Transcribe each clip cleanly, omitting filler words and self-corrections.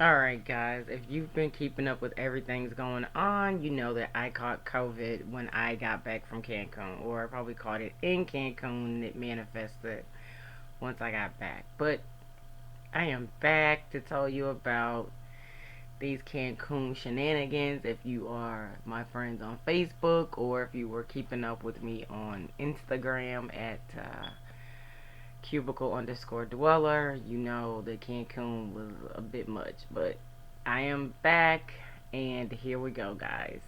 Alright, guys, if you've been keeping up with everything's going on, you know that I caught COVID when I got back from Cancun, or I probably caught it in Cancun and it manifested once I got back. But I am back to tell you about these Cancun shenanigans. If you are my friends on Facebook, or if you were keeping up with me on Instagram at cubicle underscore dweller, you know that Cancun was a bit much. But I am back, and here we go, guys.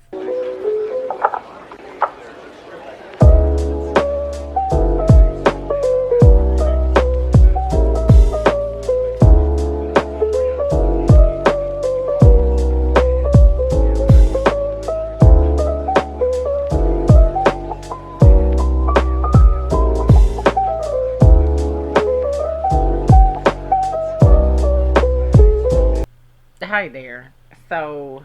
Hi there. So,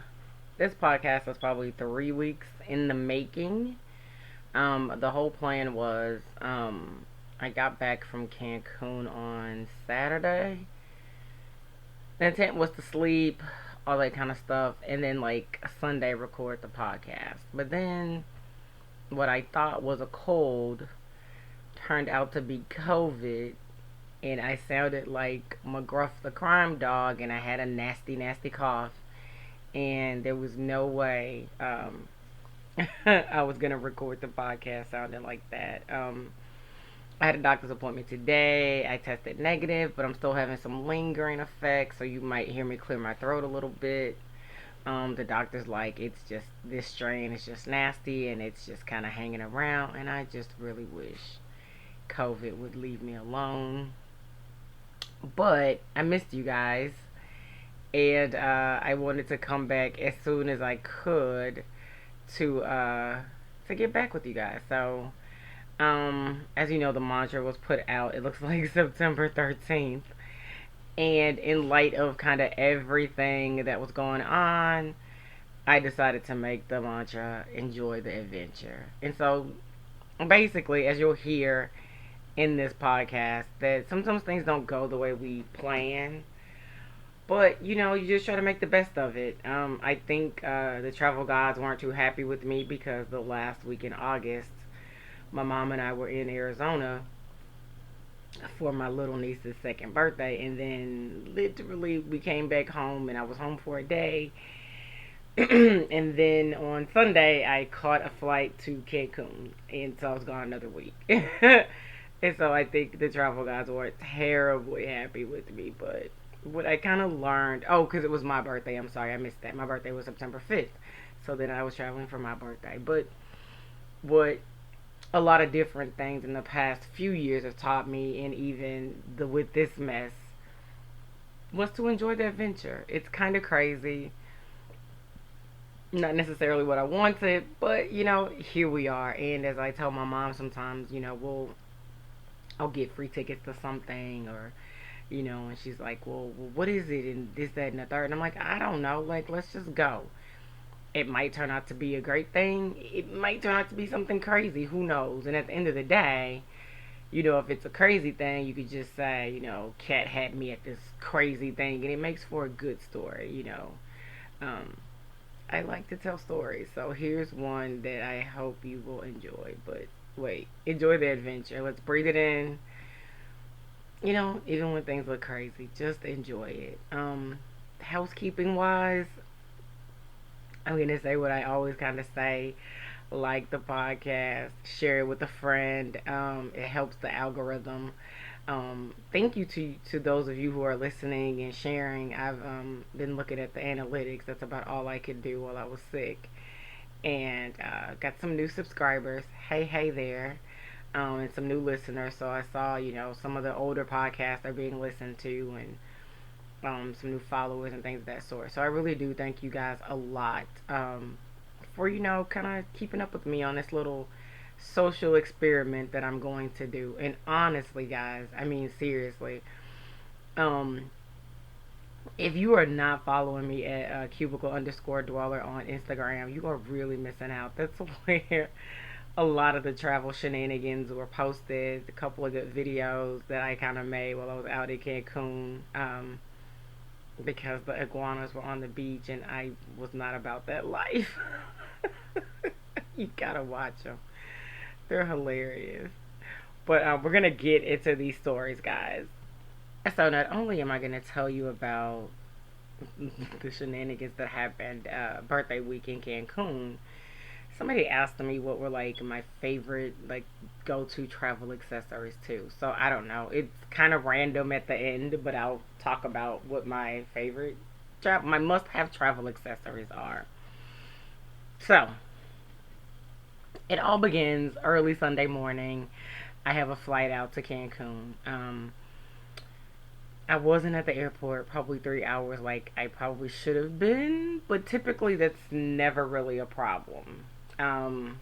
this podcast was probably 3 weeks in the making. The whole plan was I got back from Cancun on Saturday. The intent was to sleep, all that kind of stuff, and then like Sunday record the podcast. But then what I thought was a cold turned out to be COVID, and I sounded like McGruff the crime dog, and I had a nasty, nasty cough, and there was no way I was gonna record the podcast sounding like that. I had a doctor's appointment today. I tested negative, but I'm still having some lingering effects, so you might hear me clear my throat a little bit. The doctor's like, it's just this strain is just nasty and it's just kind of hanging around, and I just really wish COVID would leave me alone. But I missed you guys, and I wanted to come back as soon as I could to uh, to get back with you guys. So, as you know, the mantra was put out. It looks like September 13th, and in light of kind of everything that was going on, I decided to make the mantra "Enjoy the adventure." And so, basically, as you'll hear in this podcast, that sometimes things don't go the way we plan, but you just try to make the best of it. I think the travel gods weren't too happy with me because the last week in August, my mom and I were in Arizona for my little niece's second birthday, and then literally we came back home, and I was home for a day, and then on Sunday I caught a flight to Cancun, and so I was gone another week. And so I think the travel guys were terribly happy with me, but what I kind of learned, oh, because it was my birthday. I'm sorry, I missed that. My birthday was September 5th, so then I was traveling for my birthday. But what a lot of different things in the past few years have taught me, and even with this mess, was to enjoy the adventure. It's kind of crazy, not necessarily what I wanted, but here we are. And as I tell my mom sometimes, I'll get free tickets to something, or and she's like, well, what is it, and this, that, and the third. And I'm like, I don't know. Like, let's just go. It might turn out to be a great thing. It might turn out to be something crazy. Who knows? And at the end of the day, if it's a crazy thing, you could just say, Cat had me at this crazy thing, and it makes for a good story. Um, I like to tell stories, so here's one that I hope you will enjoy. But wait, enjoy the adventure. Let's breathe it in. Even when things look crazy, just enjoy it. Housekeeping wise, I'm gonna say what I always kind of say: like the podcast, share it with a friend. It helps the algorithm. Thank you to those of you who are listening and sharing. I've been looking at the analytics. That's about all I could do while I was sick, and got some new subscribers. Hey there. And some new listeners. So I saw, some of the older podcasts are being listened to, and some new followers and things of that sort. So I really do thank you guys a lot for, kind of keeping up with me on this little social experiment that I'm going to do. And honestly, guys, I mean, seriously, um, if you are not following me at cubicle underscore dweller on Instagram, you are really missing out. That's where a lot of the travel shenanigans were posted. A couple of good videos that I kind of made while I was out in Cancun. because the iguanas were on the beach and I was not about that life. You gotta watch them. They're hilarious. But we're gonna get into these stories, guys. So not only am I gonna tell you about the shenanigans that happened birthday week in Cancun, somebody asked me what were like my favorite like go-to travel accessories too. So I don't know. It's kind of random at the end, but I'll talk about what my favorite my must-have travel accessories are. So it all begins early Sunday morning. I have a flight out to Cancun. I wasn't at the airport probably 3 hours like I probably should have been, but typically that's never really a problem. Um,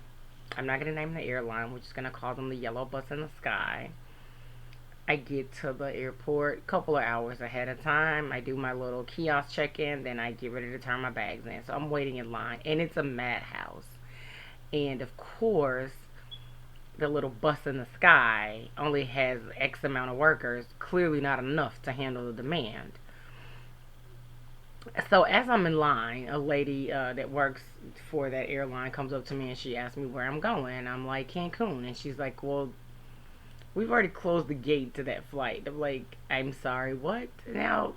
I'm not gonna name the airline. We're just gonna call them the Yellow Bus in the Sky. I get to the airport a couple of hours ahead of time. I do my little kiosk check in, then I get ready to turn my bags in. So I'm waiting in line, and it's a madhouse. And of course, the little bus in the sky only has X amount of workers, clearly not enough to handle the demand. So as I'm in line, a lady that works for that airline comes up to me and she asks me where I'm going. I'm like Cancun, and she's like, "Well, we've already closed the gate to that flight." I'm like, "I'm sorry, what?" Now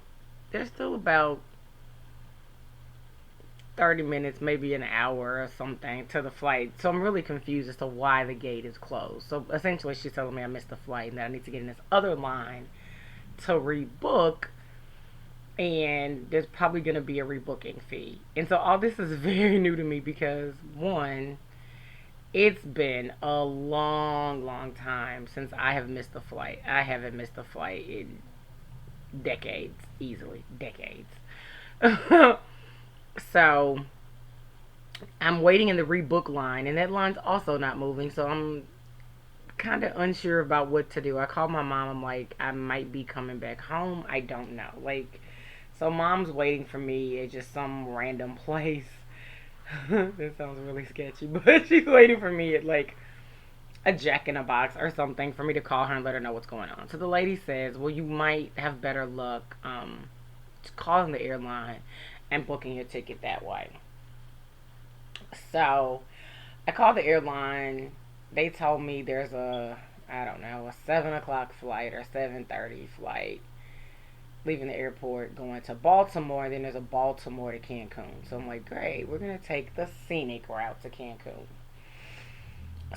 there's still about 30 minutes, maybe an hour or something to the flight. So I'm really confused as to why the gate is closed. So essentially, she's telling me I missed the flight and that I need to get in this other line to rebook. And there's probably going to be a rebooking fee. And so all this is very new to me because, one, it's been a long, long time since I have missed a flight. I haven't missed a flight in decades, easily, decades. So I'm waiting in the rebook line, and that line's also not moving. So I'm kind of unsure about what to do. I called my mom. I'm like, I might be coming back home. I don't know. Like, so mom's waiting for me at just some random place. That sounds really sketchy, but she's waiting for me at like a Jack in a Box or something for me to call her and let her know what's going on. So the lady says, "Well, you might have better luck calling the airline and booking your ticket that way." So I called the airline. They told me there's a, I don't know, a 7 o'clock flight or 7:30 flight leaving the airport going to Baltimore. And then there's a Baltimore to Cancun. So I'm like, great, we're gonna take the scenic route to Cancun.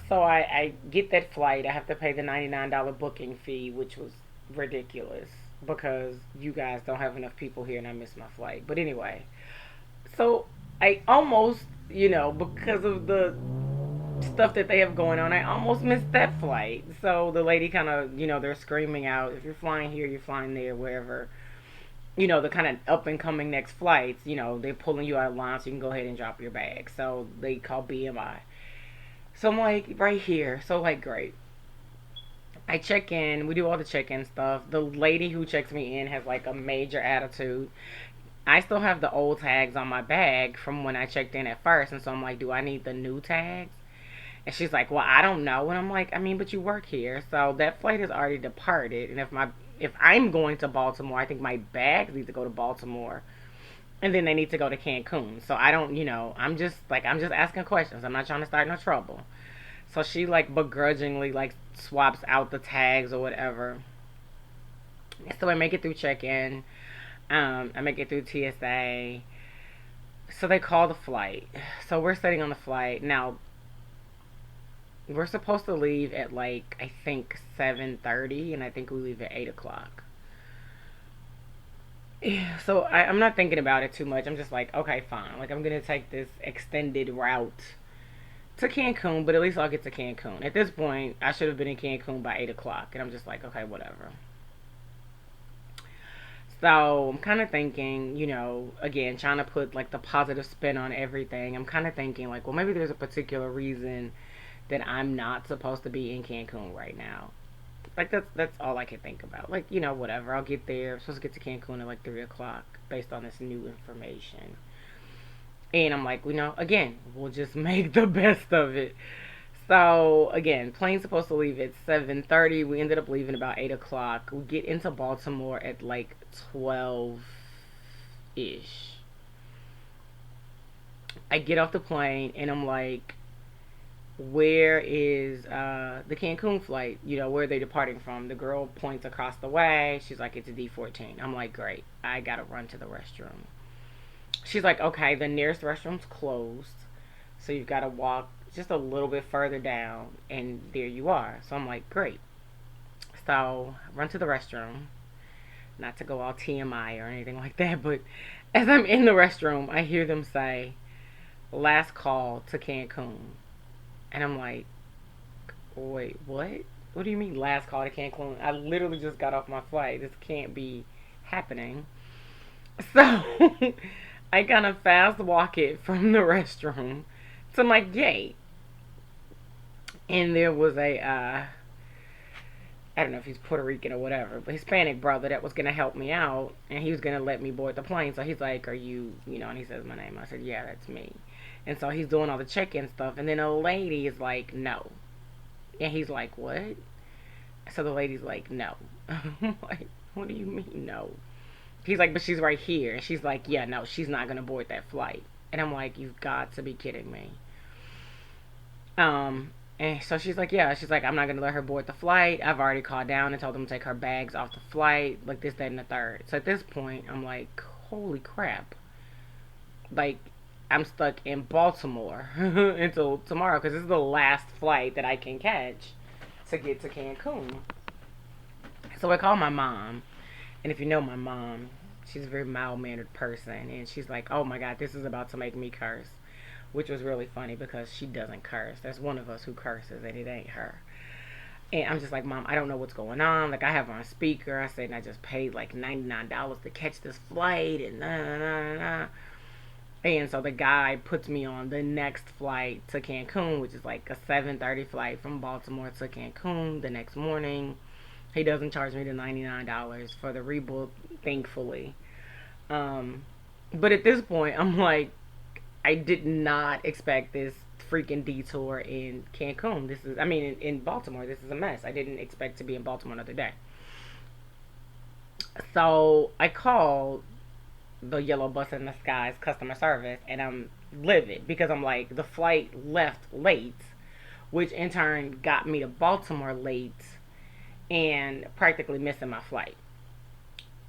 So I get that flight. I have to pay the $99 booking fee, which was ridiculous because you guys don't have enough people here and I missed my flight. But anyway, so I almost, because of the stuff that they have going on, I almost missed that flight. So the lady kind of, they're screaming out, if you're flying here, you're flying there, wherever. The kind of up and coming next flights, they're pulling you out of line so you can go ahead and drop your bag. So they call BMI. So I'm like, right here. So, like, great. I check in. We do all the check in stuff. The lady who checks me in has, like, a major attitude. I still have the old tags on my bag from when I checked in at first. And so I'm like, do I need the new tags? And she's like, well, I don't know. And I'm like, I mean, but you work here. So that flight has already departed. And if I'm going to Baltimore, I think my bags need to go to Baltimore. And then they need to go to Cancun. So I don't, I'm just asking questions. I'm not trying to start no trouble. So she like begrudgingly like swaps out the tags or whatever. So I make it through check in. I make it through TSA. So they call the flight. So we're sitting on the flight. Now we're supposed to leave at like I think 7:30 and I think we leave at 8 o'clock. Yeah, so I'm not thinking about it too much. I'm just like, okay, fine. Like I'm gonna take this extended route to Cancun, but at least I'll get to Cancun. At this point, I should have been in Cancun by 8 o'clock, and I'm just like, okay, whatever. So I'm kind of thinking, again, trying to put like the positive spin on everything. I'm kind of thinking like, well, maybe there's a particular reason that I'm not supposed to be in Cancun right now. Like that's all I can think about. Like whatever. I'll get there. I'm supposed to get to Cancun at like 3 o'clock based on this new information. And I'm like, again, we'll just make the best of it. So again, plane's supposed to leave at 7:30. We ended up leaving about 8 o'clock. We get into Baltimore at like 12. ish. I get off the plane and I'm like, where is the Cancun flight? You know, where are they departing from? The girl points across the way. She's like, it's a D14. I'm like, great. I gotta run to the restroom. She's like, okay, the nearest restroom's closed. So you've got to walk just a little bit further down, and there you are. So I'm like, great. So I run to the restroom. Not to go all TMI or anything like that, but as I'm in the restroom, I hear them say, last call to Cancun. And I'm like, wait, what? What do you mean last call to Cancun? I literally just got off my flight. This can't be happening. So I kind of fast walk it from the restroom to my gate. And there was a, I don't know if he's Puerto Rican or whatever, but Hispanic brother that was going to help me out. And he was going to let me board the plane. So he's like, are you, and he says my name. I said, yeah, that's me. And so he's doing all the check-in stuff. And then a lady is like, no. And he's like, what? So the lady's like, no. I'm like, what do you mean, no? He's like, but she's right here. And she's like, yeah, no, she's not going to board that flight. And I'm like, you've got to be kidding me. And so she's like, yeah. She's like, I'm not going to let her board the flight. I've already called down and told them to take her bags off the flight. Like this, that, and the third. So at this point, I'm like, holy crap. Like, I'm stuck in Baltimore until tomorrow because this is the last flight that I can catch to get to Cancun. So I call my mom. And if you know my mom, she's a very mild-mannered person. And she's like, oh my God, this is about to make me curse. Which was really funny because she doesn't curse. There's one of us who curses and it ain't her. And I'm just like, Mom, I don't know what's going on. Like, I have her on speaker. I said, and I just paid like $99 to catch this flight and nah, nah, nah, nah. And so the guy puts me on the next flight to Cancun, which is like a 7:30 flight from Baltimore to Cancun the next morning. He doesn't charge me the $99 for the rebook, thankfully. But at this point, I'm like, I did not expect this freaking detour in Cancun. In Baltimore. This is a mess. I didn't expect to be in Baltimore another day. So I called the Yellow Bus in the Skies customer service, and I'm livid because I'm like, the flight left late, which in turn got me to Baltimore late and practically missing my flight.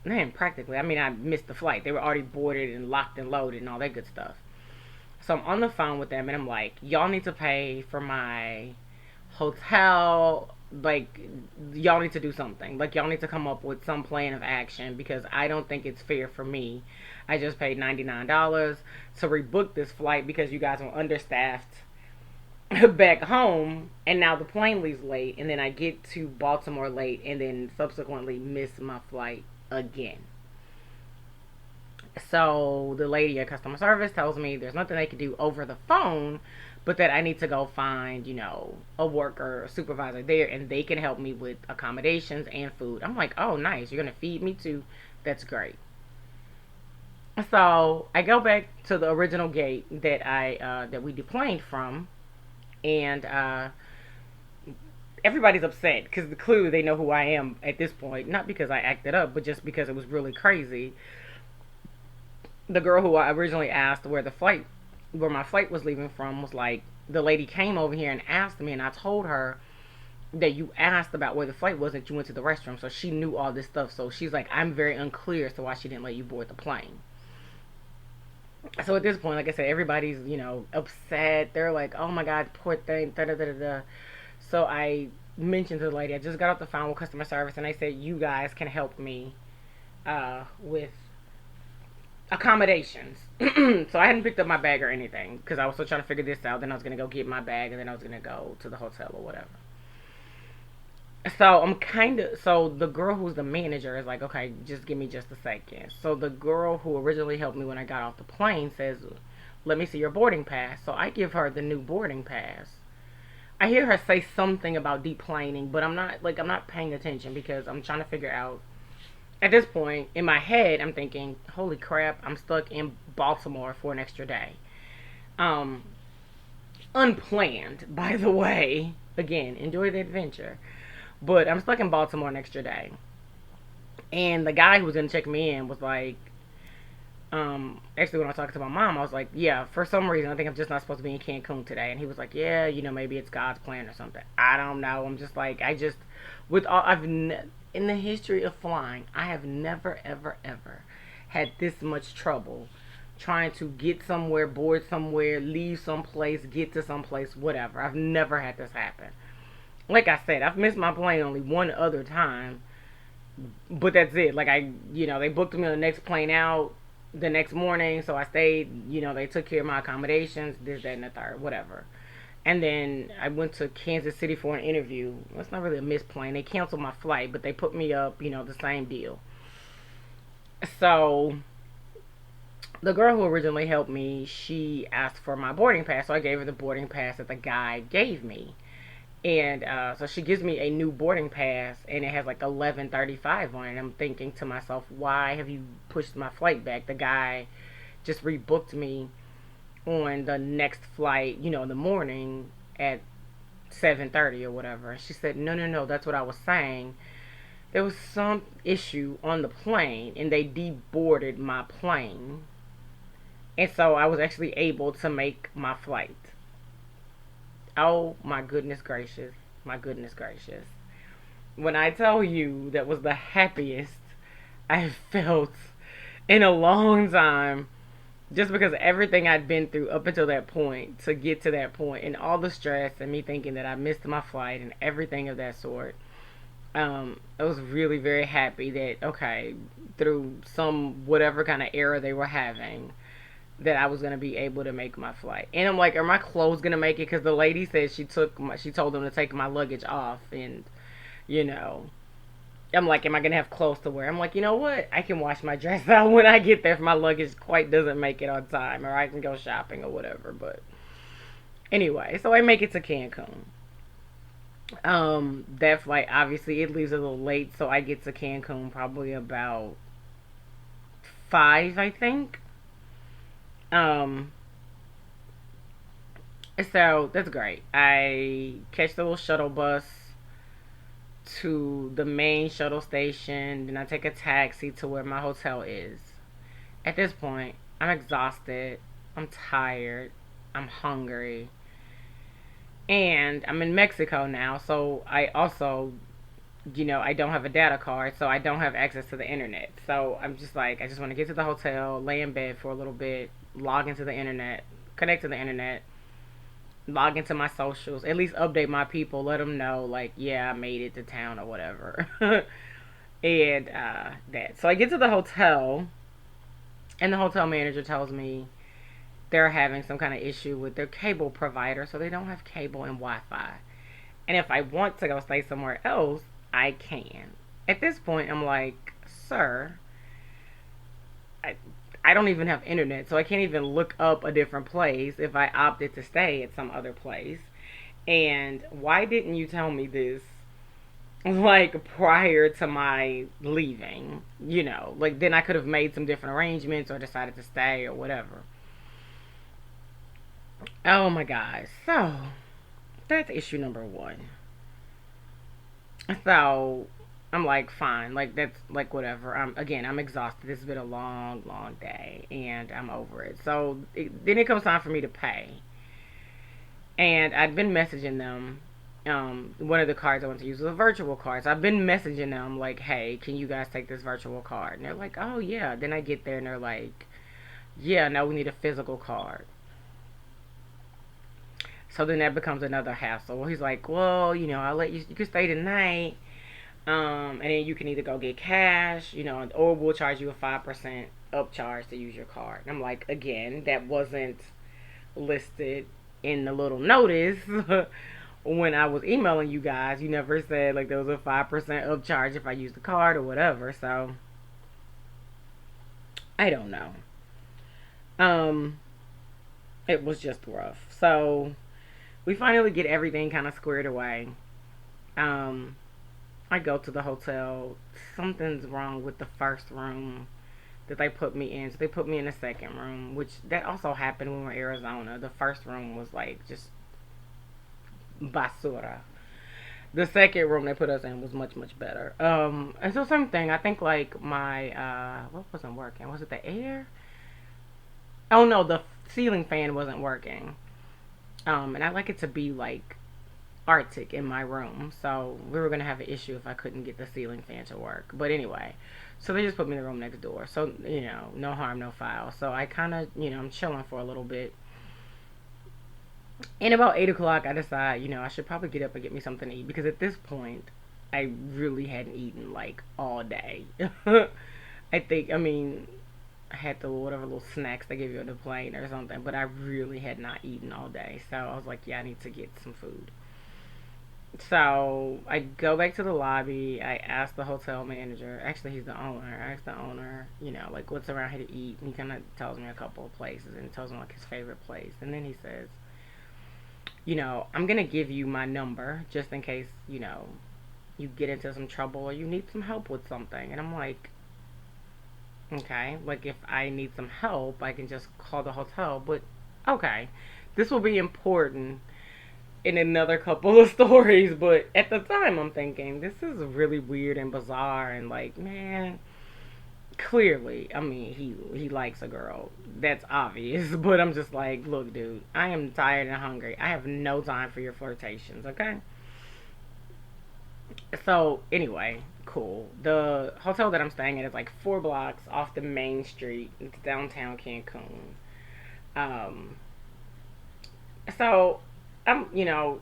Man, practically. I mean, I missed the flight. They were already boarded and locked and loaded and all that good stuff. So I'm on the phone with them and I'm like, y'all need to pay for my hotel. Like, y'all need to do something. Like, y'all need to come up with some plan of action because I don't think it's fair for me. I just paid $99 to rebook this flight because you guys were understaffed back home, and now the plane leaves late, and then I get to Baltimore late, and then subsequently miss my flight again. So the lady at customer service tells me there's nothing they can do over the phone, but that I need to go find, a worker, a supervisor there, and they can help me with accommodations and food. I'm like, oh, nice. You're going to feed me too? That's great. So I go back to the original gate that we deplaned from, and everybody's upset because clearly they know who I am at this point. Not because I acted up, but just because it was really crazy. The girl who I originally asked where my flight was leaving from was like, the lady came over here and asked me, and I told her that you asked about where the flight was, that you went to the restroom, so she knew all this stuff. So she's like, I'm very unclear as to why she didn't let you board the plane. So at this point, like I said, everybody's, upset. They're like, oh my God, poor thing, da da da da. So I mentioned to the lady, I just got off the phone with customer service, and I said, you guys can help me with accommodations. So I hadn't picked up my bag or anything because I was still trying to figure this out. Then I was going to go get my bag, and then I was going to go to the hotel or whatever. So the girl who's the manager is like, okay, just give me just a second. So the girl who originally helped me when I got off the plane says, let me see your boarding pass. So I give her the new boarding pass. I hear her say something about deplaning, but I'm not paying attention because I'm trying to figure out. At this point, in my head, I'm thinking, holy crap, I'm stuck in Baltimore for an extra day. Unplanned, by the way. Again, enjoy the adventure. But I'm stuck in Baltimore an extra day. And the guy who was going to check me in was like, Actually, when I was talking to my mom, I was like, yeah, for some reason, I think I'm just not supposed to be in Cancun today. And he was like, yeah, maybe it's God's plan or something. I don't know. I'm just like, with all, in the history of flying, I have never, ever, ever had this much trouble trying to get somewhere, board somewhere, leave someplace, get to someplace, whatever. I've never had this happen. Like I said, I've missed my plane only one other time, but that's it. Like they booked me on the next plane out the next morning, so I stayed. They took care of my accommodations, this, that, and the third, whatever. And then I went to Kansas City for an interview. That's not really a missed plane. They canceled my flight, but they put me up. The same deal. So the girl who originally helped me, she asked for my boarding pass, so I gave her the boarding pass that the guy gave me. And so she gives me a new boarding pass, and it has like 11:35 on it. I'm thinking to myself, why have you pushed my flight back? The guy just rebooked me on the next flight, in the morning at 7:30 or whatever. And she said, no, no, no, that's what I was saying. There was some issue on the plane, and they deboarded my plane. And so I was actually able to make my flight. Oh my goodness gracious. My goodness gracious. When I tell you that was the happiest I felt in a long time, just because of everything I'd been through up until that point, to get to that point, and all the stress and me thinking that I missed my flight and everything of that sort. I was really very happy that, okay, through some whatever kind of error they were having, that I was gonna be able to make my flight. And I'm like, are my clothes gonna make it? Because the lady said she told them to take my luggage off, and you know, I'm like, am I gonna have clothes to wear? I'm like, you know what? I can wash my dress out when I get there if my luggage quite doesn't make it on time, or I can go shopping or whatever. But anyway, so I make it to Cancun. That flight obviously it leaves a little late, so I get to Cancun probably about 5, I think. Um, so that's great. I catch the little shuttle bus to the main shuttle station, then I take a taxi to where my hotel is. At this point, I'm exhausted, I'm tired, I'm hungry, and I'm in Mexico now, so I also, I don't have a data card, so I don't have access to the internet. So I'm just like, I just want to get to the hotel, lay in bed for a little bit, log into the internet, connect to the internet, log into my socials, at least update my people, let them know, like, yeah, I made it to town or whatever. And that. So I get to the hotel, and the hotel manager tells me they're having some kind of issue with their cable provider, so they don't have cable and Wi Fi. And if I want to go stay somewhere else, I can. At this point, I'm like, sir, I, I don't even have internet, so I can't even look up a different place if I opted to stay at some other place. And why didn't you tell me this, like, prior to my leaving? Like, then I could have made some different arrangements or decided to stay or whatever. Oh my gosh. So, that's issue number one. So, I'm like, fine, like that's like whatever. I'm exhausted. This has been a long, long day, and I'm over it. So then it comes time for me to pay, and I'd been messaging them. One of the cards I want to use was a virtual card, so I've been messaging them like, "Hey, can you guys take this virtual card?" And they're like, "Oh yeah." Then I get there and they're like, "Yeah, no, we need a physical card." So then that becomes another hassle. He's like, "Well, I'll let you. You can stay tonight." And then you can either go get cash, or we'll charge you a 5% upcharge to use your card. And I'm like, again, that wasn't listed in the little notice when I was emailing you guys. You never said like there was a 5% upcharge if I use the card or whatever. So I don't know. Um, it was just rough. So we finally get everything kind of squared away. Um, I go to the hotel. Something's wrong with the first room that they put me in. So they put me in the second room, which that also happened when we were in Arizona. The first room was like just basura. The second room they put us in was much, much better. And so same thing. I think like my what wasn't working? Was it the air? Oh no, the ceiling fan wasn't working. And I like it to be like Arctic in my room, so we were gonna have an issue if I couldn't get the ceiling fan to work. But anyway, so they just put me in the room next door. So no harm, no foul. So I kind of, I'm chilling for a little bit. And about 8 o'clock, I decide, I should probably get up and get me something to eat because at this point, I really hadn't eaten like all day. I think, I mean, I had the whatever little snacks they give you on the plane or something, but I really had not eaten all day. So I was like, yeah, I need to get some food. So I go back to the lobby. I ask the hotel manager. Actually, he's the owner. I ask the owner, like what's around here to eat. And he kind of tells me a couple of places and tells me like his favorite place. And then he says, I'm gonna give you my number just in case, you get into some trouble or you need some help with something. And I'm like, okay, like if I need some help, I can just call the hotel. But okay, this will be important in another couple of stories, but at the time I'm thinking this is really weird and bizarre and like, man, clearly, I mean, he likes a girl. That's obvious, but I'm just like, look, dude, I am tired and hungry. I have no time for your flirtations, okay? So, anyway, cool. The hotel that I'm staying at is like 4 blocks off the main street. It's downtown Cancun. Um, so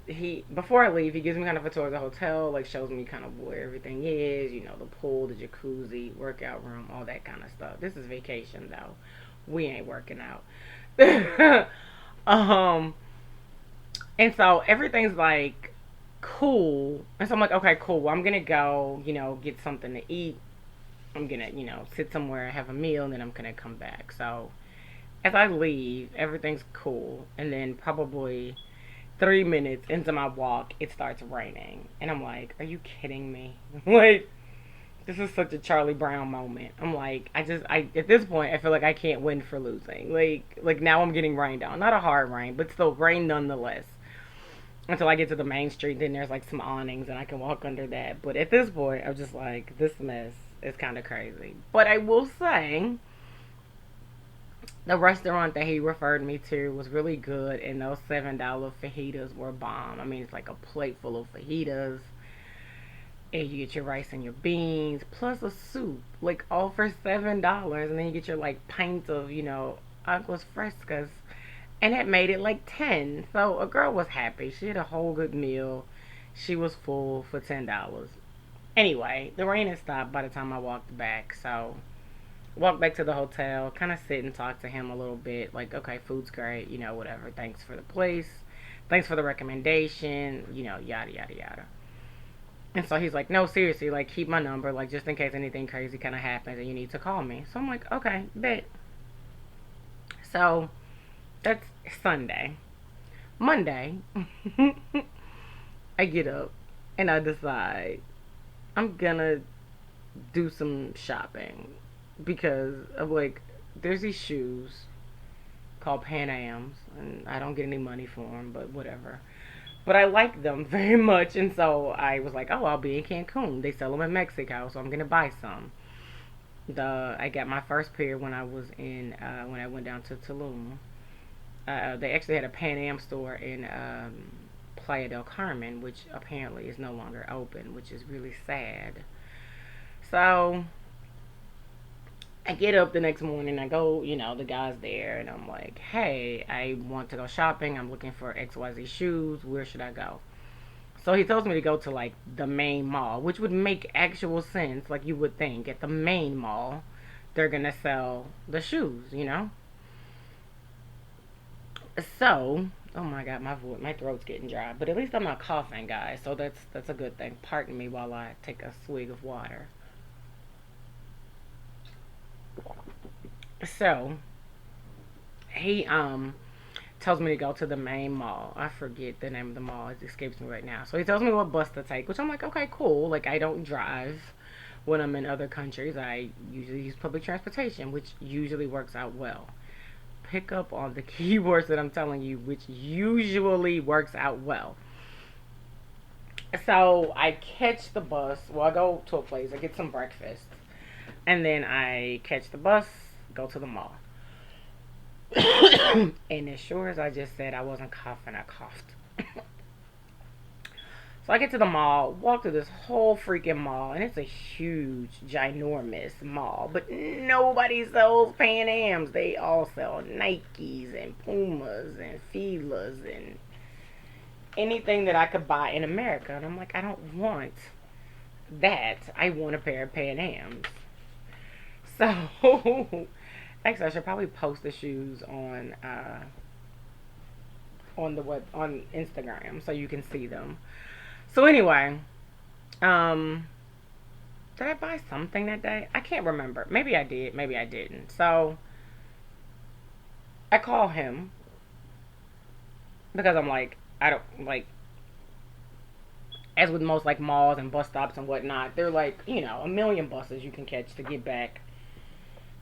he before I leave, he gives me kind of a tour of the hotel, like shows me kind of where everything is, the pool, the jacuzzi, workout room, all that kind of stuff. This is vacation though. We ain't working out. um and so everything's like cool. And so I'm like, okay, cool. Well, I'm gonna go, get something to eat. I'm gonna, sit somewhere, have a meal, and then I'm gonna come back. So as I leave, everything's cool. And then probably 3 minutes into my walk, it starts raining. And I'm like, are you kidding me? Like, this is such a Charlie Brown moment. I'm like, at this point, I feel like I can't win for losing. Like now I'm getting rained on. Not a hard rain, but still rain nonetheless. Until I get to the main street, then there's like some awnings and I can walk under that. But at this point, I'm just like, this mess is kind of crazy. But I will say, the restaurant that he referred me to was really good, and those $7 fajitas were bomb. I mean, it's like a plate full of fajitas, and you get your rice and your beans plus a soup, like all for $7, and then you get your like pint of aguas frescas, and it made it like 10. So a girl was happy. She had a whole good meal. She was full for $10. Anyway, the rain had stopped by the time I walked back, so walk back to the hotel, kind of sit and talk to him a little bit. Like, okay, food's great, whatever. Thanks for the place. Thanks for the recommendation, yada, yada, yada. And so he's like, no, seriously, like, keep my number, like, just in case anything crazy kind of happens and you need to call me. So I'm like, okay, bet. So that's Sunday. Monday, I get up and I decide I'm gonna do some shopping because of like there's these shoes called Pan Ams and I don't get any money for them, but whatever. But I like them very much, and so I was like, oh, I'll be in Cancun. They sell them in Mexico, so I'm gonna buy some. I got my first pair when I was in when I went down to Tulum. They actually had a Pan Am store in Playa del Carmen, which apparently is no longer open, which is really sad. So I get up the next morning, I go, the guy's there, and I'm like, hey, I want to go shopping. I'm looking for XYZ shoes. Where should I go? So he tells me to go to like the main mall, which would make actual sense. Like you would think at the main mall, they're going to sell the shoes. So, oh my God, my throat's getting dry. But at least I'm not coughing, guys. So that's a good thing. Pardon me while I take a swig of water. So he tells me to go to the main mall. I forget the name of the mall. It escapes me right now. So he tells me what bus to take, which I'm like, okay, cool. Like I don't drive when I'm in other countries. I usually use public transportation, which usually works out well. Pick up on the keywords that I'm telling you, which usually works out well. So I catch the bus. Well, I go to a place. I get some breakfast, and then I catch the bus, go to the mall. And as sure as I just said I wasn't coughing, I coughed. So I get to the mall, walk through this whole freaking mall, and it's a huge, ginormous mall. But nobody sells Pan Ams. They all sell Nikes and Pumas and Filas and anything that I could buy in America. And I'm like, I don't want that. I want a pair of Pan Ams. So, actually, I should probably post the shoes on the web on Instagram so you can see them. So anyway, um, did I buy something that day? I can't remember. Maybe I did. Maybe I didn't. So I call him because I'm like, I don't like, as with most like malls and bus stops and whatnot, they're like, a million buses you can catch to get back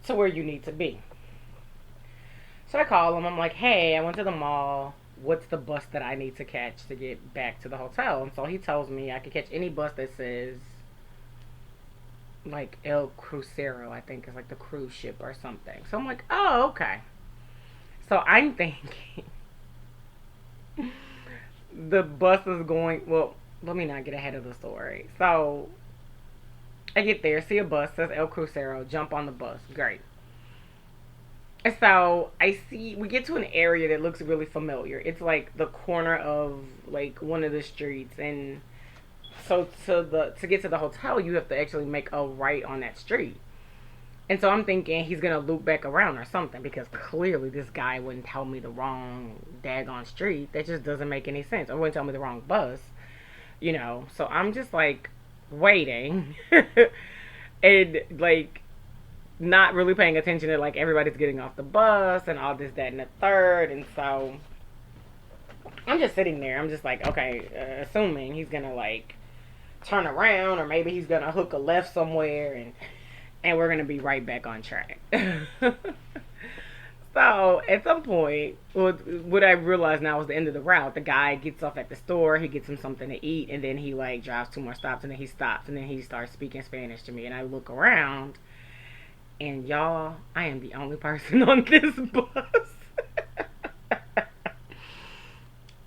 to where you need to be. So I call him. I'm like, hey, I went to the mall. What's the bus that I need to catch to get back to the hotel? And so he tells me I could catch any bus that says like El Crucero, I think is like the cruise ship or something. So I'm like, oh, okay. So I'm thinking the bus is going, well, let me not get ahead of the story. So I get there, see a bus, says El Crucero, jump on the bus. Great. So I see we get to an area that looks really familiar. It's like the corner of like one of the streets, and so to get to the hotel you have to actually make a right on that street. And so I'm thinking he's gonna loop back around or something because clearly this guy wouldn't tell me the wrong daggone street. That just doesn't make any sense. Or wouldn't tell me the wrong bus. So I'm just like waiting and like not really paying attention to like everybody's getting off the bus and all this, that, and the third. And so I'm just sitting there. I'm just like, okay, assuming he's gonna like turn around or maybe he's gonna hook a left somewhere and we're gonna be right back on track. So at some point, what I realized now was the end of the route. The guy gets off at the store, he gets him something to eat, and then he like drives two more stops, and then he stops, and then he starts speaking Spanish to me, and I look around, and y'all, I am the only person on this bus.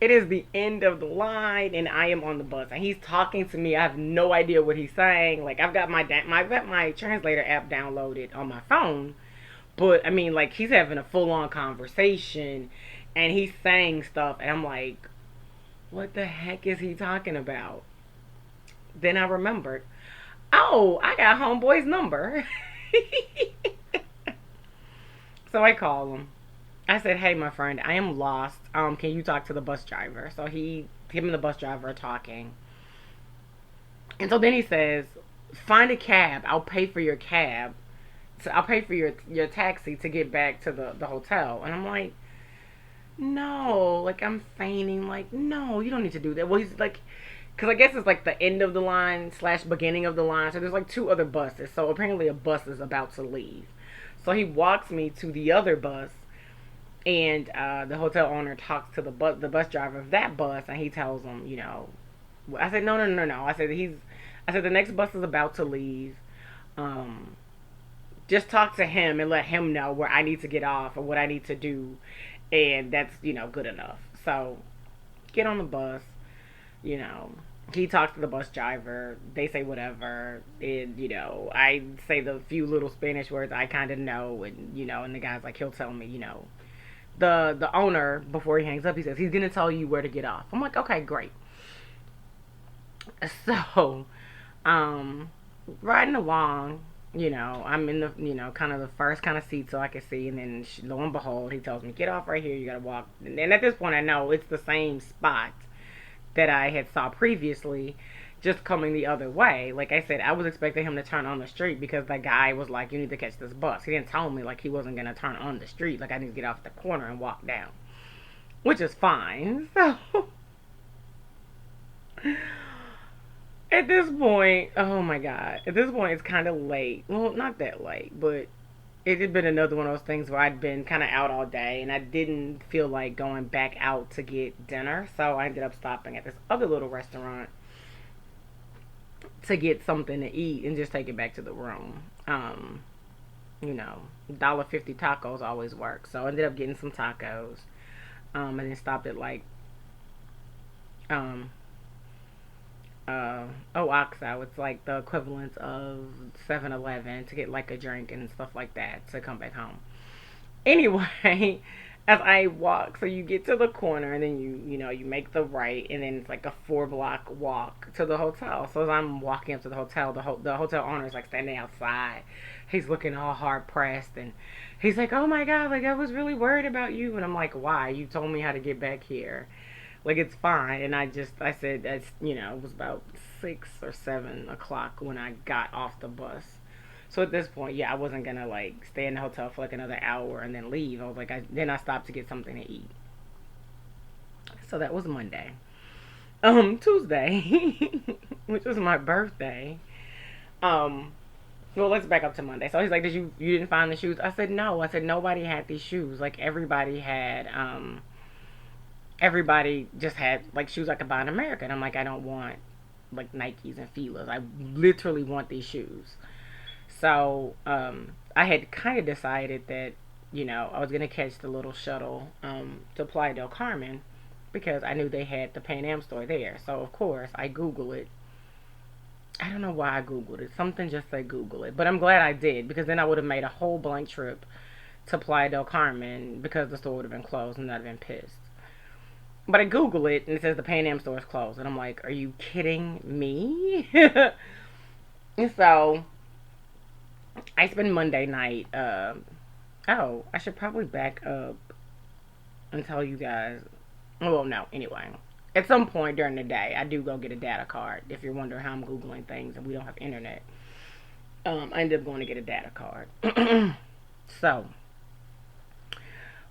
It is the end of the line, and I am on the bus, and he's talking to me. I have no idea what he's saying. Like I've got my translator app downloaded on my phone, but I mean, like he's having a full on conversation, and he's saying stuff, and I'm like, what the heck is he talking about? Then I remembered, oh, I got homeboy's number. So I call him. I said, hey, my friend, I am lost. Can you talk to the bus driver? So him and the bus driver are talking. And so then he says, find a cab. I'll pay for your cab. So I'll pay for your taxi to get back to the hotel. And I'm like, no. Like, I'm feigning. Like, no, you don't need to do that. Well, he's like, because I guess it's like the end of the line / beginning of the line. So there's like two other buses. So apparently a bus is about to leave. So he walks me to the other bus, and the hotel owner talks to the bus driver of that bus, and he tells him, I said no, no, no, no. I said the next bus is about to leave. Just talk to him and let him know where I need to get off or what I need to do, and that's good enough. So get on the bus. He talks to the bus driver. They say whatever, and I say the few little Spanish words I kind of know, and the guy's like, he'll tell me, the owner, before he hangs up, he says he's gonna tell you where to get off. I'm like, okay, great. So, riding along, I'm in the kind of the first kind of seat so I can see, and then lo and behold, he tells me, get off right here. You gotta walk. And at this point, I know it's the same spot that I had saw previously, just coming the other way. Like I said, I was expecting him to turn on the street because the guy was like, you need to catch this bus. He didn't tell me like he wasn't going to turn on the street. Like I need to get off the corner and walk down, which is fine. So at this point, oh my God, at this point it's kind of late. Well, not that late, but it had been another one of those things where I'd been kind of out all day and I didn't feel like going back out to get dinner. So I ended up stopping at this other little restaurant to get something to eat and just take it back to the room. You know, $1.50 tacos always work. So I ended up getting some tacos. And then stopped at like um uh Oaxaca. It's like the equivalent of 7-Eleven to get like a drink and stuff like that to come back home. Anyway, as I walk, so you get to the corner and then you make the right and then it's like a 4 block walk to the hotel. So as I'm walking up to the hotel, the hotel owner is like standing outside. He's looking all hard pressed and he's like, "Oh my god, like I was really worried about you." And I'm like, "Why? You told me how to get back here. Like it's fine." And I said that's it was about 6 or 7 o'clock when I got off the bus. So at this point, yeah, I wasn't gonna like stay in the hotel for like another hour and then leave. I was like, then I stopped to get something to eat. So that was Monday. Tuesday, which was my birthday. Um, well, let's back up to Monday. So he's like, "Did you didn't find the shoes?" I said, "No." I said nobody had these shoes. Like everybody just had like shoes I could buy in America. And I'm like, I don't want like Nikes and Fila's. I literally want these shoes. So I had kind of decided that I was gonna catch the little shuttle to Playa del Carmen because I knew they had the Pan Am store there. So of course I Google it. I don't know why I Googled it. Something just said Google it, but I'm glad I did because then I would have made a whole blank trip to Playa del Carmen because the store would have been closed and I'd have been pissed. But I Google it and it says the Pan Am store is closed, and I'm like, are you kidding me? And so I spend Monday night. Oh, I should probably back up and tell you guys. Well, no. Anyway, at some point during the day, I do go get a data card. If you're wondering how I'm googling things and we don't have internet, I ended up going to get a data card. So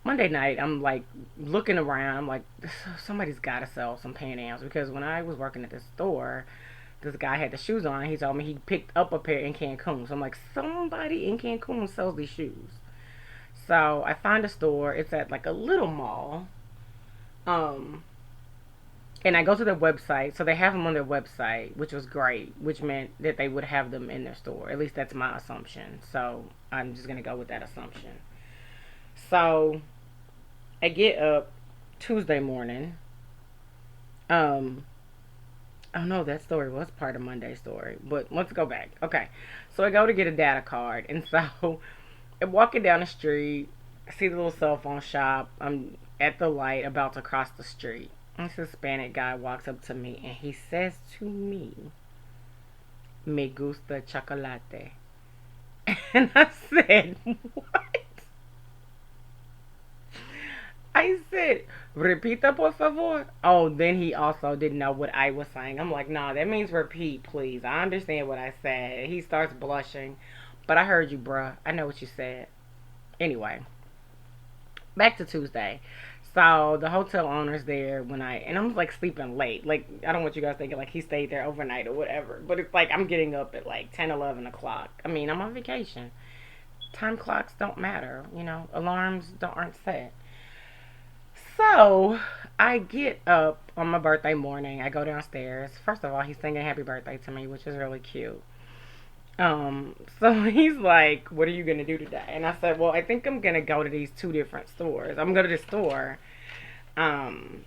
Monday night, I'm like looking around. I'm like, somebody's got to sell some Pan Ams because when I was working at the store, this guy had the shoes on. He told me he picked up a pair in Cancun. So I'm like, somebody in Cancun sells these shoes. So I find a store. It's at like a little mall. Um, and I go to their website. So they have them on their website, which was great, which meant that they would have them in their store. At least that's my assumption. So I'm just going to go with that assumption. So I get up Tuesday morning. Um, oh no, that story was part of Monday's story. But let's go back. Okay. So I go to get a data card. And so I'm walking down the street. I see the little cell phone shop. I'm at the light about to cross the street. This Hispanic guy walks up to me and he says to me, "Me gusta chocolate." And I said, "What?" I said, "Repita, por favor." Oh, then he also didn't know what I was saying. I'm like, "Nah, that means repeat, please. I understand what I said." He starts blushing. "But I heard you, bruh. I know what you said." Anyway, back to Tuesday. So the hotel owner's there and I'm like sleeping late. Like, I don't want you guys thinking like he stayed there overnight or whatever. But it's like I'm getting up at like 10, 11 o'clock. I mean, I'm on vacation. Time clocks don't matter. Alarms aren't set. So I get up on my birthday morning. I go downstairs. First of all, he's singing happy birthday to me, which is really cute. So he's like, "What are you gonna do today?" And I said, "Well, I think I'm gonna go to these two different stores. I'm going to this store, um,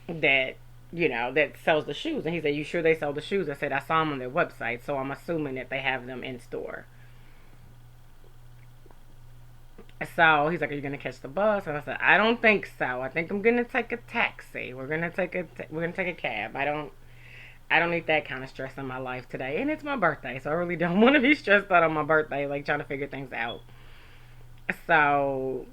that that sells the shoes." And he said, "You sure they sell the shoes?" I said, "I saw them on their website, so I'm assuming that they have them in store." So he's like, "Are you gonna catch the bus?" And I said, "I don't think so. I think I'm gonna take a taxi. We're gonna take a cab. I don't need that kind of stress in my life today. And it's my birthday, so I really don't want to be stressed out on my birthday, like trying to figure things out." So,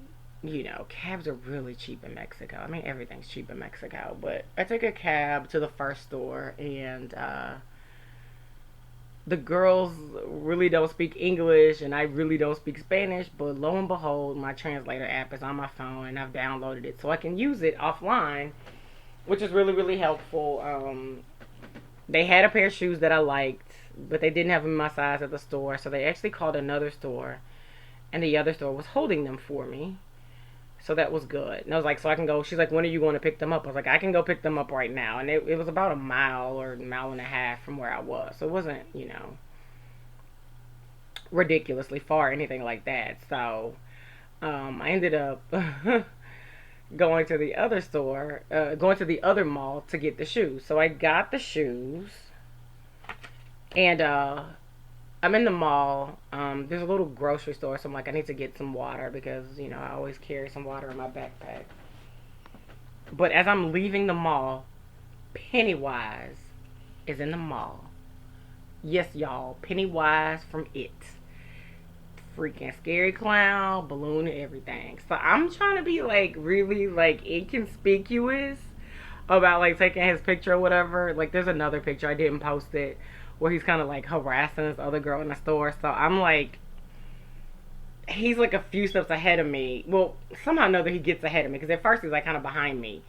cabs are really cheap in Mexico. I mean, everything's cheap in Mexico. But I took a cab to the first store, and the girls really don't speak English, and I really don't speak Spanish. But lo and behold, my translator app is on my phone, and I've downloaded it so I can use it offline, which is really, really helpful. They had a pair of shoes that I liked, but they didn't have them in my size at the store, so they actually called another store, and the other store was holding them for me. So that was good. And I was like, so I can go. She's like, "When are you going to pick them up?" I was like, "I can go pick them up right now." And it was about a mile or a mile and a half from where I was. So it wasn't, ridiculously far or anything like that. So I ended up going to the other store, going to the other mall to get the shoes. So I got the shoes, and I'm in the mall. There's a little grocery store, so I'm like, I need to get some water because I always carry some water in my backpack. But as I'm leaving the mall, Pennywise is in the mall. Yes, y'all, Pennywise from It. Freaking scary clown, balloon, and everything. So I'm trying to be like really like inconspicuous about like taking his picture or whatever. Like there's another picture I didn't post it where he's kind of like harassing this other girl in the store. So I'm like, he's like a few steps ahead of me. Well, somehow or another he gets ahead of me because at first he's like kind of behind me,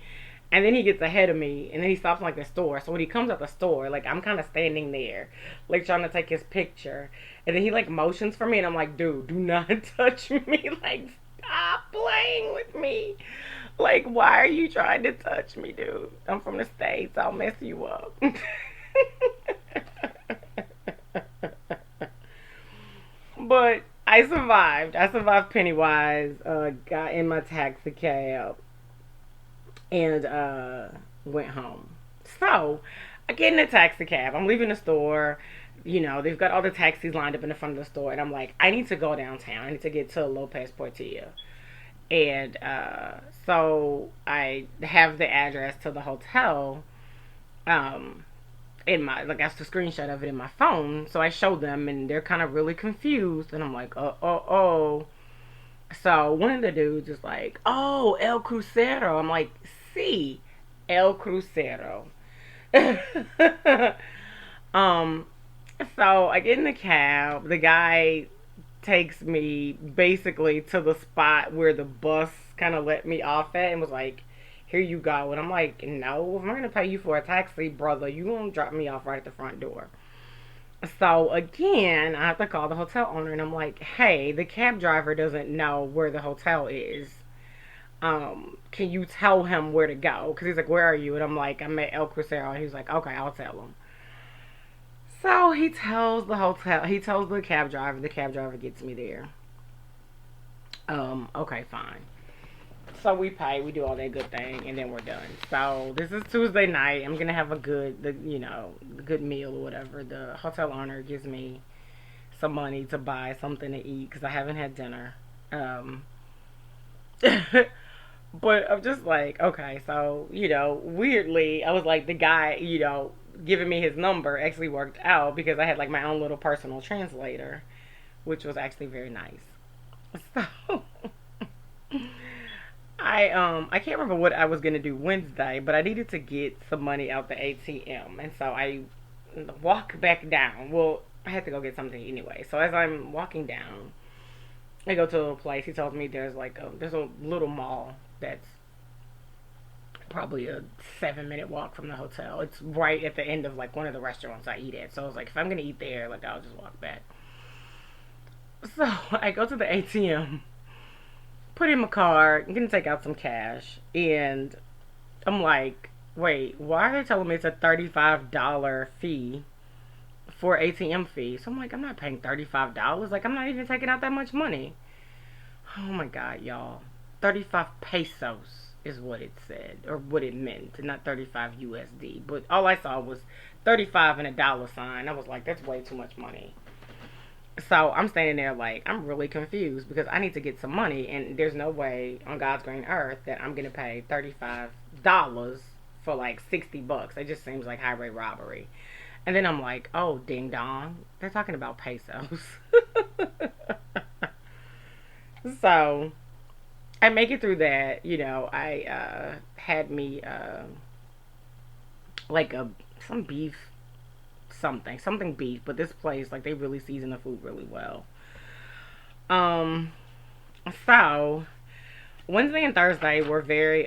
and then he gets ahead of me, and then he stops in, like the store. So when he comes out the store, like I'm kind of standing there, like trying to take his picture, and then he like motions for me, and I'm like, dude, do not touch me, like stop playing with me, like why are you trying to touch me, dude? I'm from the States, I'll mess you up. But I survived. I survived Pennywise. Got in my taxi cab and went home. So I get in a taxi cab. I'm leaving the store. They've got all the taxis lined up in the front of the store, and I'm like, I need to go downtown. I need to get to Lopez Portilla. And so I have the address to the hotel. Um, in my like, I have the screenshot of it in my phone. So I show them, and they're kind of really confused. And I'm like, oh. So one of the dudes is like, oh, El Crucero. I'm like, see, El Crucero. um, so I get in the cab. The guy takes me basically to the spot where the bus kind of let me off at and was like, here you go. And I'm like, no, if I'm going to pay you for a taxi, brother, you going to drop me off right at the front door. So again, I have to call the hotel owner and I'm like, hey, the cab driver doesn't know where the hotel is. Can you tell him where to go? Because he's like, where are you? And I'm like, I'm at El Crucero. And he's like, okay, I'll tell him. So he tells the cab driver gets me there. Okay, fine. So we pay, we do all that good thing, and then we're done. So this is Tuesday night. I'm gonna have a good meal or whatever. The hotel owner gives me some money to buy something to eat because I haven't had dinner. But I'm just like, okay, so weirdly, I was like the guy, giving me his number actually worked out because I had like my own little personal translator, which was actually very nice. So I can't remember what I was gonna do Wednesday, but I needed to get some money out the ATM, and so I walk back down. Well, I had to go get something anyway. So as I'm walking down, I go to a place. He tells me there's a little mall that's probably a 7-minute walk from the hotel. It's right at the end of like one of the restaurants I eat at. So I was like, if I'm gonna eat there, like I'll just walk back. So I go to the ATM, put in my card, I'm gonna take out some cash, and I'm like, wait, why are they telling me it's a $35 fee for ATM fee? So I'm like, I'm not paying $35. Like I'm not even taking out that much money. Oh my god, y'all. 35 pesos is what it said, or what it meant, not 35 USD. But all I saw was 35 and a dollar sign. I was like, that's way too much money. So I'm standing there like, I'm really confused because I need to get some money, and there's no way on God's green earth that I'm going to pay $35 for like $60. It just seems like highway robbery. And then I'm like, oh, ding dong. They're talking about pesos. So I make it through that. I had me like some beef, something beef. But this place, like, they really season the food really well. Um, so Wednesday and Thursday were very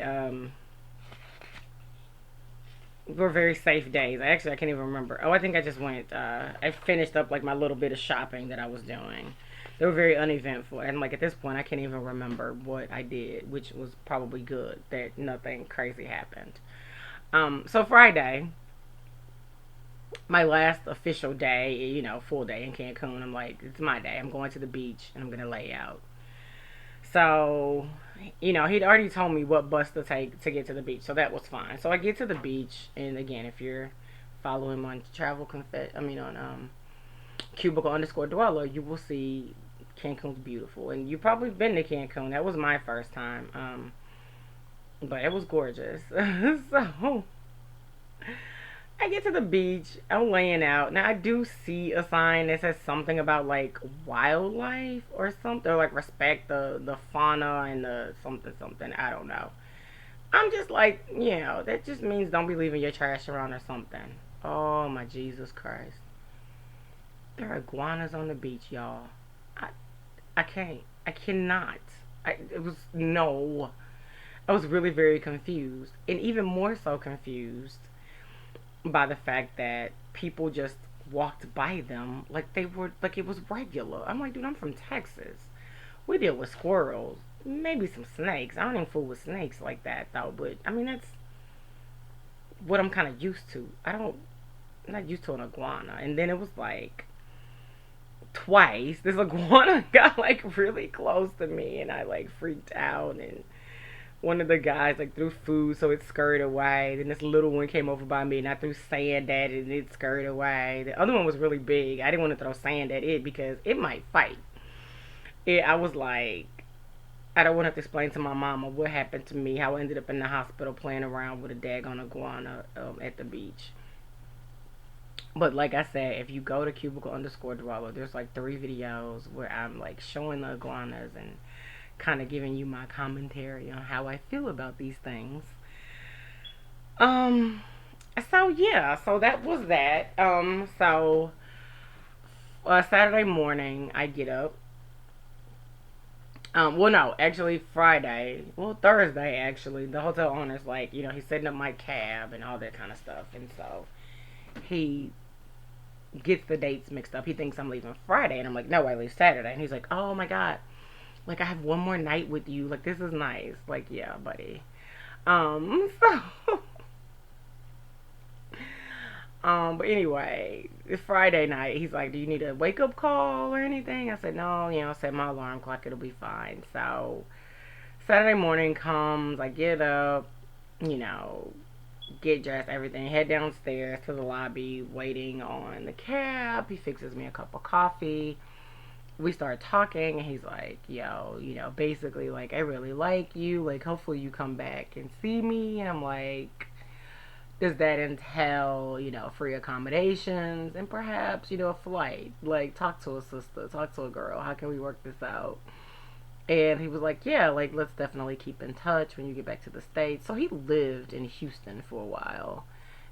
safe days. I can't even remember. Oh, I think I just went. I finished up like my little bit of shopping that I was doing. They were very uneventful, and like at this point, I can't even remember what I did, which was probably good that nothing crazy happened. So Friday, my last official day, full day in Cancun. I'm like, it's my day. I'm going to the beach and I'm gonna lay out. So, he'd already told me what bus to take to get to the beach, so that was fine. So I get to the beach, and again, if you're following on on cubicle underscore dweller, you will see Cancun's beautiful, and you've probably been to Cancun. That was my first time, but it was gorgeous. So I get to the beach, I'm laying out. Now I do see a sign that says something about like wildlife or something, or like respect the fauna and the something something. I don't know. I'm just like, that just means don't be leaving your trash around or something. Oh my Jesus Christ. There are iguanas on the beach, y'all. I I can't. I cannot. It was no. I was really very confused, and even more so confused by the fact that people just walked by them like they were like it was regular. I'm like, dude, I'm from Texas. We deal with squirrels, maybe some snakes. I don't even fool with snakes like that though. But I mean, that's what I'm kind of used to. I'm not used to an iguana. And then it was like twice this iguana got like really close to me, and I like freaked out. And one of the guys like threw food, so it scurried away. Then this little one came over by me, and I threw sand at it, and it scurried away. The other one was really big. I didn't want to throw sand at it because it might fight. I was like, I don't want to have to explain to my mama what happened to me, how I ended up in the hospital playing around with a daggone iguana at the beach. But like I said, if you go to cubicle underscore dweller, there's like 3 videos where I'm like showing the iguanas and kind of giving you my commentary on how I feel about these things. Um, so yeah, so that was that. Saturday morning, I get up. Well, no, actually Friday. Well, Thursday actually. The hotel owner's like, he's setting up my cab and all that kind of stuff, and so he gets the dates mixed up. He thinks I'm leaving Friday, and I'm like, no, I leave Saturday. And he's like, oh my god, like I have one more night with you. Like this is nice. Like yeah, buddy. So but anyway, it's Friday night. He's like, do you need a wake up call or anything? I said no. Set my alarm clock. It'll be fine. So Saturday morning comes. I get up. You know, get dressed, everything. Head downstairs to the lobby, waiting on the cab. He fixes me a cup of coffee. We start talking, and he's like, yo, basically, like, I really like you. Like, hopefully you come back and see me. And I'm like, does that entail, free accommodations and perhaps, a flight? Like, talk to a sister, talk to a girl. How can we work this out? And he was like, yeah, like, let's definitely keep in touch when you get back to the States. So he lived in Houston for a while.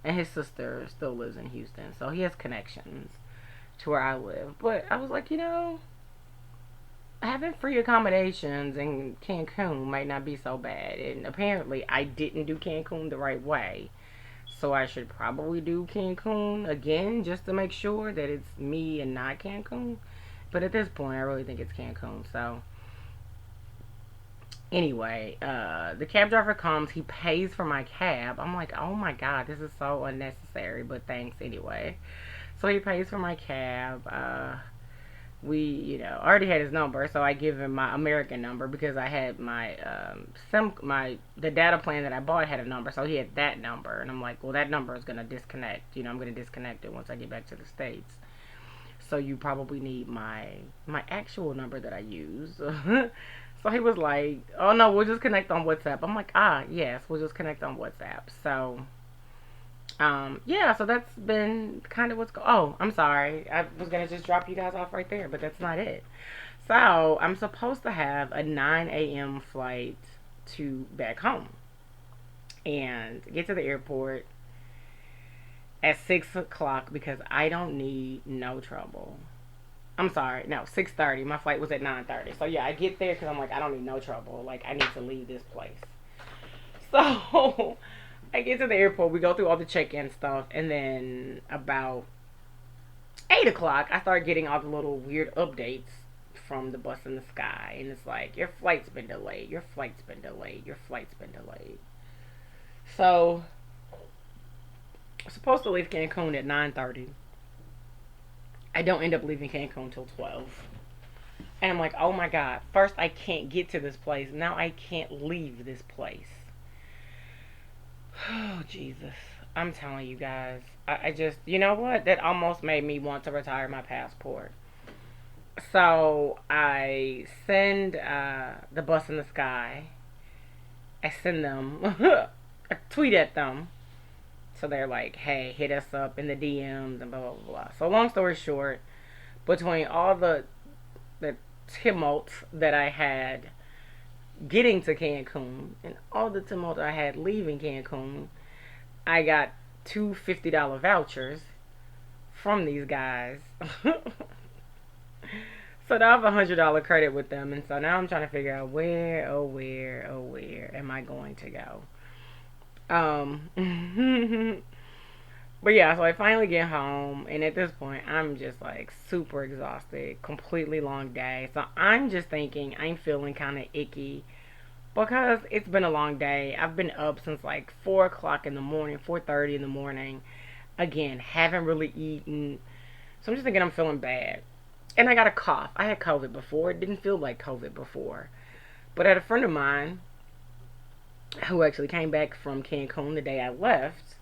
And his sister still lives in Houston. So he has connections to where I live. But I was like, having free accommodations in Cancun might not be so bad. And apparently, I didn't do Cancun the right way. So I should probably do Cancun again just to make sure that it's me and not Cancun. But at this point, I really think it's Cancun. So anyway, the cab driver comes. He pays for my cab. I'm like, oh my god, this is so unnecessary. But thanks anyway. So he pays for my cab. We, already had his number, so I give him my American number because I had my the data plan that I bought had a number, so he had that number, and I'm like, well, that number is gonna disconnect. I'm gonna disconnect it once I get back to the States. So you probably need my actual number that I use. So he was like, oh no, we'll just connect on WhatsApp. I'm like, yes, we'll just connect on WhatsApp. So yeah, so that's been kind of oh, I'm sorry. I was going to just drop you guys off right there, but that's not it. So, I'm supposed to have a 9 a.m. flight to back home and get to the airport at 6 o'clock because I don't need no trouble. I'm sorry, no, 6:30. My flight was at 9:30. So, yeah, I get there because I'm like, I don't need no trouble. Like, I need to leave this place. So, I get to the airport, we go through all the check-in stuff, and then about 8 o'clock, I start getting all the little weird updates from the bus in the sky, and it's like, your flight's been delayed, your flight's been delayed, your flight's been delayed. So, I'm supposed to leave Cancun at 9:30. I don't end up leaving Cancun till 12. And I'm like, oh my God. First, I can't get to this place. Now I can't leave this place. Oh, Jesus. I'm telling you guys. I just, you know what? That almost made me want to retire my passport. So I send the bus in the sky. I send them, I tweet at them. So they're like, hey, hit us up in the DMs and blah, blah, blah, blah. So long story short, between all the tumult that I had getting to Cancun and all the tumult I had leaving Cancun, I got two $50 vouchers from these guys. So now I have $100 credit with them, and so now I'm trying to figure out where, oh where, oh where am I going to go? But yeah, so I finally get home, and at this point, I'm just like super exhausted, completely long day. So I'm just thinking I'm feeling kind of icky because it's been a long day. I've been up since like 4 o'clock in the morning, 4:30 in the morning. Again, haven't really eaten, so I'm just thinking I'm feeling bad. And I got a cough. I had COVID before. It didn't feel like COVID before, but I had a friend of mine who actually came back from Cancun the day I left.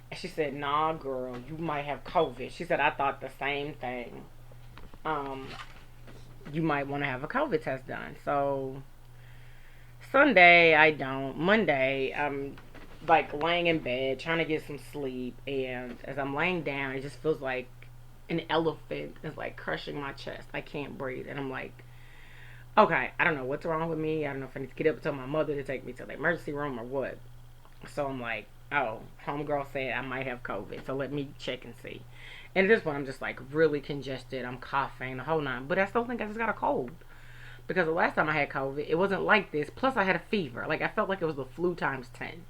And she said, nah, girl, you might have COVID. She said, I thought the same thing. Um, you might want to have a COVID test done. So, Sunday, I don't. Monday, I'm like laying in bed, trying to get some sleep. And as I'm laying down, it just feels like an elephant is like crushing my chest. I can't breathe. And I'm like, okay, I don't know what's wrong with me. I don't know if I need to get up and tell my mother to take me to the emergency room or what. So I'm like, oh, homegirl said I might have COVID, so let me check and see. And at this point, I'm just like really congested. I'm coughing the whole nine, but I still think I just got a cold because the last time I had COVID, it wasn't like this. Plus, I had a fever. Like I felt like it was the flu times 10.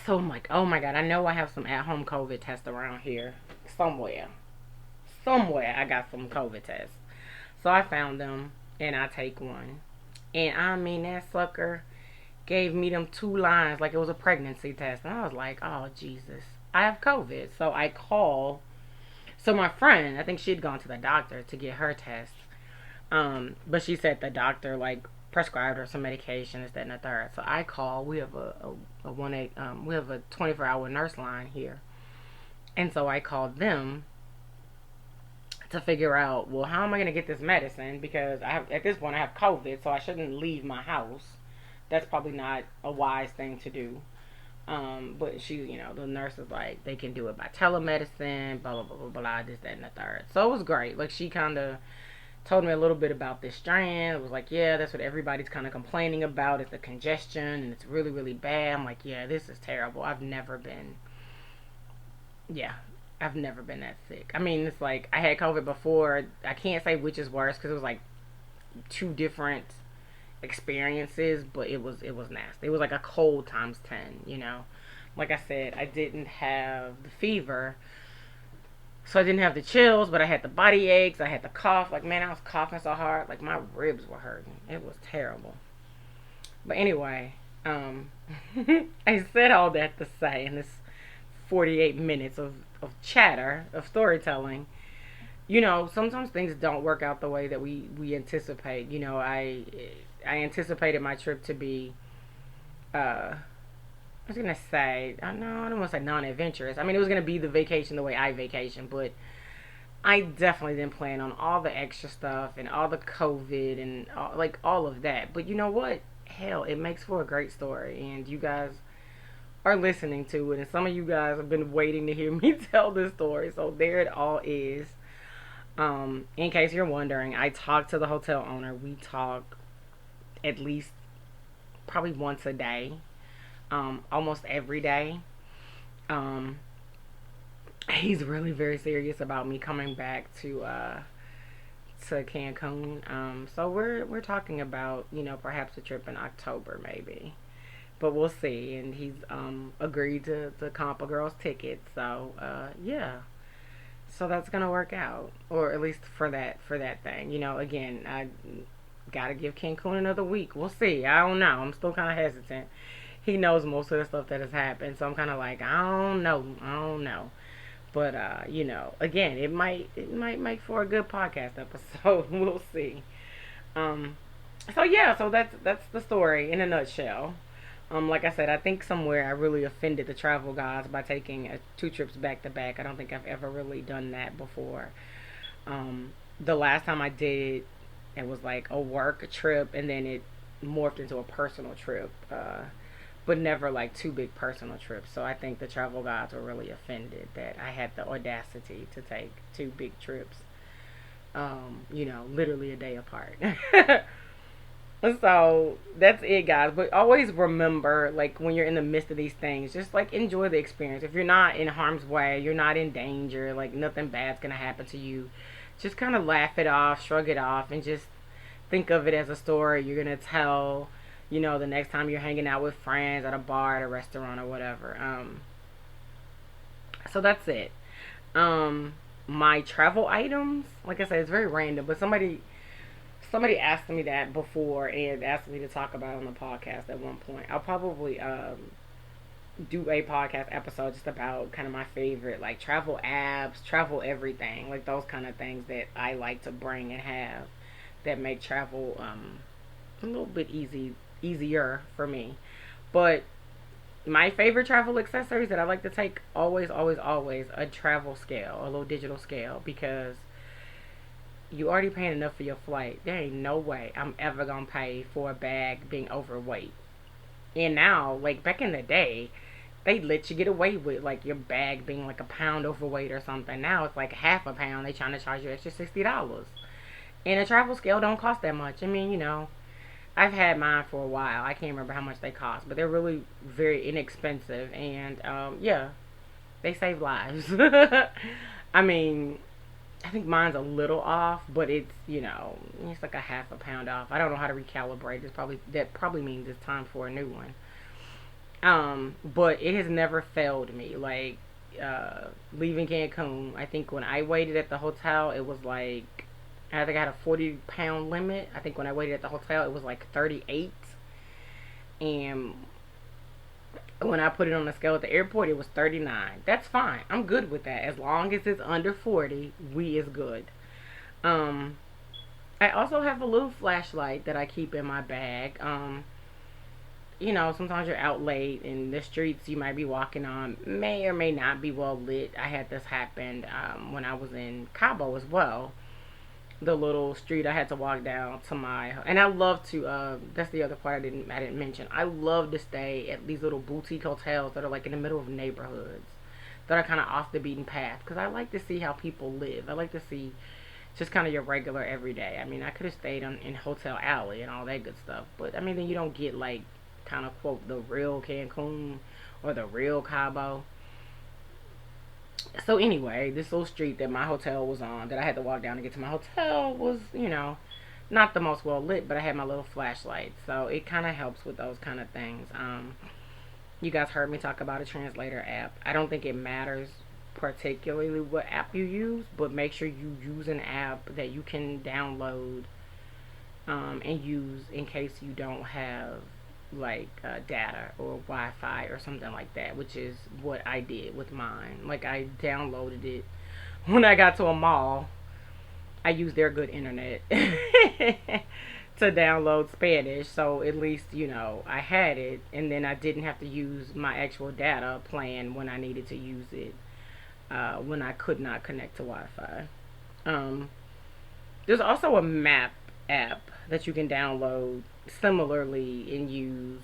So I'm like, oh my God, I know I have some at-home COVID tests around here somewhere. Somewhere I got some COVID tests. So I found them and I take one. And I mean, that sucker gave me them 2 lines like it was a pregnancy test. And I was like, oh, Jesus, I have COVID. So I call. So my friend, I think she'd gone to the doctor to get her test. But she said the doctor, like, prescribed her some medication, this, that, and the third. So I call. We have a 1-8, we have a 24-hour nurse line here. And so I called them to figure out, well, how am I going to get this medicine? Because I have, at this point, I have COVID, so I shouldn't leave my house. That's probably not a wise thing to do. But she, the nurse is like, they can do it by telemedicine, blah, blah, blah, blah, blah, this, that, and the third. So it was great. Like, she kind of told me a little bit about this strand. It was like, yeah, that's what everybody's kind of complaining about. It's the congestion, and it's really, really bad. I'm like, yeah, this is terrible. Yeah, I've never been that sick. I mean, it's like, I had COVID before. I can't say which is worse because it was like two different experiences, but it was nasty. It was like a cold times 10. Like I said, I didn't have the fever, so I didn't have the chills, but I had the body aches, I had the cough. Like, man, I was coughing so hard, like my ribs were hurting. It was terrible. But anyway, I said all that to say in this 48 minutes of chatter, of storytelling, sometimes things don't work out the way that we anticipate. I anticipated my trip to be, I was gonna say, no, I don't want to say non-adventurous. I mean, it was gonna be the vacation the way I vacation, but I definitely didn't plan on all the extra stuff and all the COVID and like all of that. But you know what? Hell, it makes for a great story, and you guys are listening to it, and some of you guys have been waiting to hear me tell this story. So there it all is. In case you're wondering, I talked to the hotel owner. We talk at least probably once a day, almost every day. Um, he's really very serious about me coming back to Cancun. So we're talking about perhaps a trip in October maybe, but we'll see. And he's agreed to comp a girl's ticket. So yeah. So that's gonna work out, or at least for that thing. Again, I gotta give Cancun another week. We'll see. I don't know. I'm still kind of hesitant. he knows most of the stuff that has happened. So I'm kind of like, I don't know. But again, it might make for a good podcast episode. We'll see. Um, so yeah, so that's the story in a nutshell. Like I said, I think somewhere I really offended the travel gods by taking two trips back to back. I don't think I've ever really done that before. The last time I did, it was like a work trip, and then it morphed into a personal trip. But never like two big personal trips. So I think the travel gods were really offended that I had the audacity to take two big trips. Literally a day apart. So that's it, guys. But always remember, like, when you're in the midst of these things, just like enjoy the experience. If you're not in harm's way, you're not in danger, like nothing bad's gonna happen to you. Just kind of laugh it off, shrug it off, and just think of it as a story you're gonna tell. The next time you're hanging out with friends at a bar, at a restaurant, or whatever. So that's it. My travel items, like I said, it's very random, but somebody asked me that before and asked me to talk about it on the podcast at one point. I'll probably do a podcast episode just about kind of my favorite like travel apps, travel everything, like those kind of things that I like to bring and have that make travel a little bit easier for me. But my favorite travel accessories that I like to take always, always, always a travel scale, a little digital scale, because you already paying enough for your flight. There ain't no way I'm ever gonna pay for a bag being overweight. And now, like back in the day, they let you get away with like your bag being like a pound overweight or something. Now it's like half a pound. They trying to charge you extra $60. And a travel scale don't cost that much. I mean, I've had mine for a while. I can't remember how much they cost, but they're really very inexpensive. And yeah, they save lives. I mean, I think mine's a little off, but it's like a half a pound off. I don't know how to recalibrate. That probably means it's time for a new one. But it has never failed me. Like leaving Cancun, I think when I waited at the hotel, it was like I think I had a 40-pound limit. I think when I waited at the hotel, it was like 38, and when I put it on the scale at the airport, it was 39. That's fine. I'm good with that. As long as it's under 40, we is good. Um, I also have a little flashlight that I keep in my bag. Sometimes you're out late and the streets you might be walking on may or may not be well lit. I had this happen when I was in Cabo as well. The little street I had to walk down to and I love to that's the other part I didn't mention. I love to stay at these little boutique hotels that are like in the middle of neighborhoods that are kind of off the beaten path, because I like to see how people live. I like to see just kind of your regular everyday. I mean, I could have stayed in Hotel Alley and all that good stuff, but I mean, then you don't get like kind of quote the real Cancun or the real Cabo. So anyway, this little street that my hotel was on, that I had to walk down to get to my hotel, was not the most well lit, but I had my little flashlight, so it kind of helps with those kind of things. You guys heard me talk about a translator app. I don't think it matters particularly what app you use, but make sure you use an app that you can download and use in case you don't have like data or Wi-Fi or something like that, which is what I did with mine. Like I downloaded it when I got to a mall. I used their good internet to download Spanish, so at least I had it, and then I didn't have to use my actual data plan when I needed to use it when I could not connect to Wi-Fi. There's also a map app that you can download similarly and use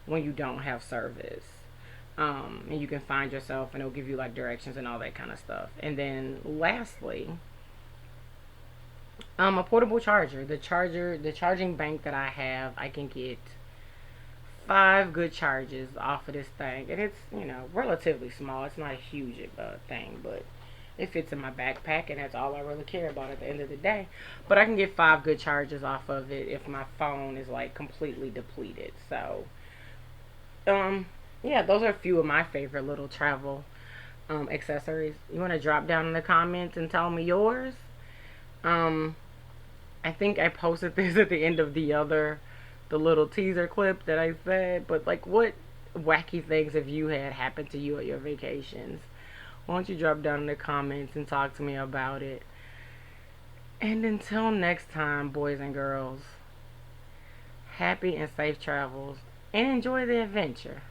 when you don't have service. And you can find yourself and it'll give you like directions and all that kind of stuff. And then lastly, a portable charger. The charging bank that I have, I can get 5 good charges off of this thing, and it's relatively small. It's not a huge thing, but it fits in my backpack, and that's all I really care about at the end of the day. But I can get 5 good charges off of it if my phone is like completely depleted. So, yeah, those are a few of my favorite little travel accessories. You want to drop down in the comments and tell me yours? I think I posted this at the end of the little teaser clip that I said, but like, what wacky things have you had happen to you at your vacations? Why don't you drop down in the comments and talk to me about it? And until next time, boys and girls, happy and safe travels and enjoy the adventure.